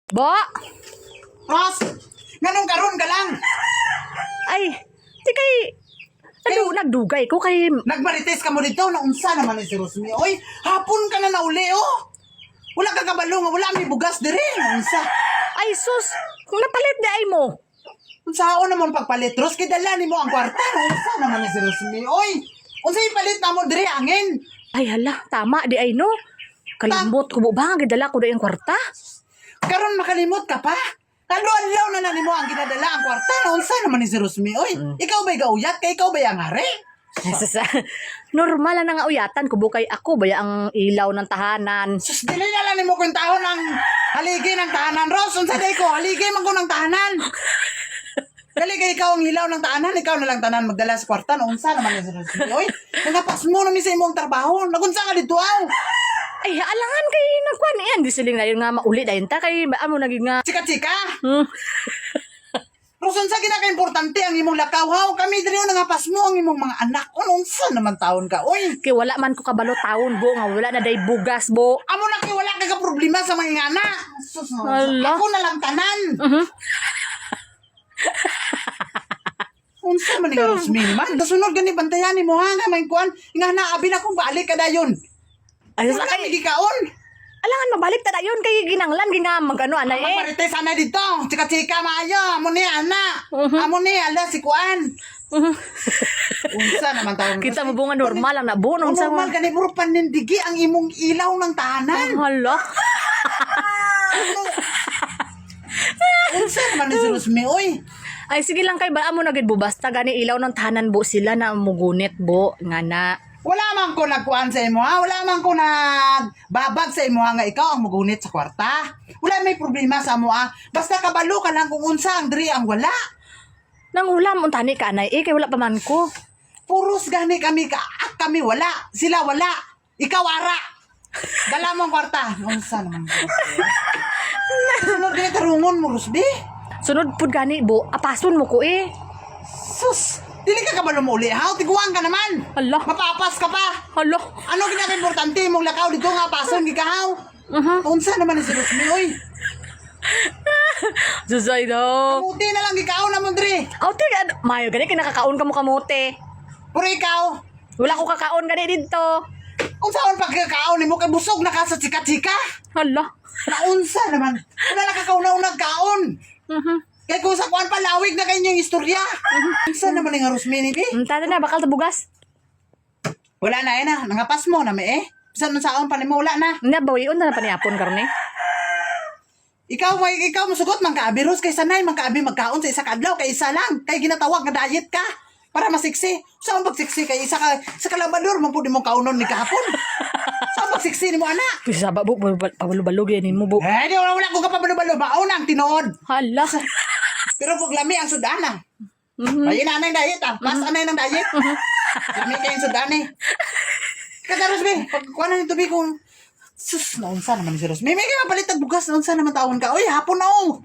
Bo! Ros, nganong karon ka lang? Ay, di kay... Nagdugay ko kay... Nagmarites ka mo dito, naunsa naman ni si Rosmi. Oy, hapon ka na nauli, oh. Wala ka kabalo nga, wala may bugas diri. Naunsa. Ay, sus! Kung napalit di ay mo. Unsa naman pagpalit, Ros, kay dala ni mo ang kwarta. Naunsa naman ni si Rosmi. Oy, unsa ipalit na mo diri, angin. Ay, hala, tama di ay no. Kalimot ko mo ba nga gidala ko di ang kwarta? Karon makalimot ka pa. Kalo-alaw na nimo ang ginadala ang kwarta. Naunsa naman ni si Rosmi. Oy, ikaw ba'y gauyat? Kay ikaw ba'y ang hari? Normal na nga uyatan ko bukay ako ba ang ilaw ng tahanan. Sus, dili na lang nimo kung taon ang haligi ng tahanan. Ros, unsa day ko, haligi man ko ng tahanan. Dali kay ikaw ang hilaw ng tahanan, ikaw na lang tanan magdala sa kwarta. Naunsa naman ni si Rosmi. Oy, nagapas mo na mi sa imong trabaho. Nagunsa ka dito aw. Ay, alangan kay nagkuan yan. Di siling na yun nga mauli dayon ta kay amo naging nga. Chika-chika. Roson sa ginaka-importante ang imong lakaw haw. Kami diri nangapas mo ang imong mga anak. Unsa naman taon ka, oy? Kay wala man ko kabalo taon bo nga wala na day bugas bo. Amo na kay wala ka problema sa mga anak. Sus, Hala. ako na lang tanan. Unsa man nga Rosmin man? Dasunod gani bantayan nimo ha nga may kuan. Nga naabi na kong balik ka dayon. Ay, Wala sakay. may gikaon. Alangan mabalik ta dayon kay ginanglan gina magano anay eh. Magparites ana dito. Chika-chika maayo. Amo ni ana. Amo ni ala si kuan. Unsa naman taon? Kita mo bunga normal lang na bo nung sa Normal gani puro panindigi ang imong ilaw ng tahanan. hala. Unsa naman ni si Rosmi, oy? Ay sige lang kay ba amo nagid bo basta gani ilaw ng tahanan bo sila na mugunit bo nga na. Wala man ko nagkuan sa imo ha. Wala man ko nagbabag sa imo ha nga ikaw ang magunit sa kwarta. Wala may problema sa amo ha. Basta kabalo ka lang kung unsa ang diri ang wala. Nang ulam untani ka anay eh kay wala pa man ko. Puros gani kami kami wala. Sila wala. Ikaw ara. Dala mo ang kwarta. Unsa naman ko. Sunod gani tarungon mo, Rusby. Sunod pud gani bo apason mo ko eh. Sus, dili ka kabalo mo uli ha. Tiguan ka naman. Hala. Mapapas ka pa. Hala. Ano ginaka-importante mong lakaw dito nga pason gikahaw? Unsa naman ni si Rosmi, oy? Susay daw. Kamuti na lang gikahaw na mo diri. Aw te mayo gani kinakakaon ka mo kamote. Puro ikaw. Wala ko kakaon gani didto. Unsa man pagkakaon nimo kay busog na ka sa chika-chika? Hala. Naunsa naman. Wala na kakauna-unag kaon. Kaya kung sa kuan palawig na kayo yung istorya. Unsa naman nga Rosmi ni bi? Tada na bakal ta bugas. Wala na na. Nangapas mo na may Bisan man saon pa nimo wala na. Na bawion na paniapon karon eh. Ikaw musugot man ka abiros kay sanay man ka abi magkaon sa isa ka adlaw kay isa lang kay ginatawag nga diet ka para masiksi. Saan pagsiksi kay isa ka sa kalabador man pud mo kaunon ni kahapon. Saan pagsiksi nimo ana? Bisa ba bu pabalo-balog yan mo bu. Eh di wala ko ka pabalo-balo baon ang tinuod. Hala. Pero pag lami ang sudana. Ay na nang diet ah. Mas anay nang diet. Lami kay ang sudani. Kada Rosby, pag kuha na yung tubig kung sus, naunsa naman si Rosby. May kaya palit bugas, naunsa naman taon ka. Uy, hapon na oh.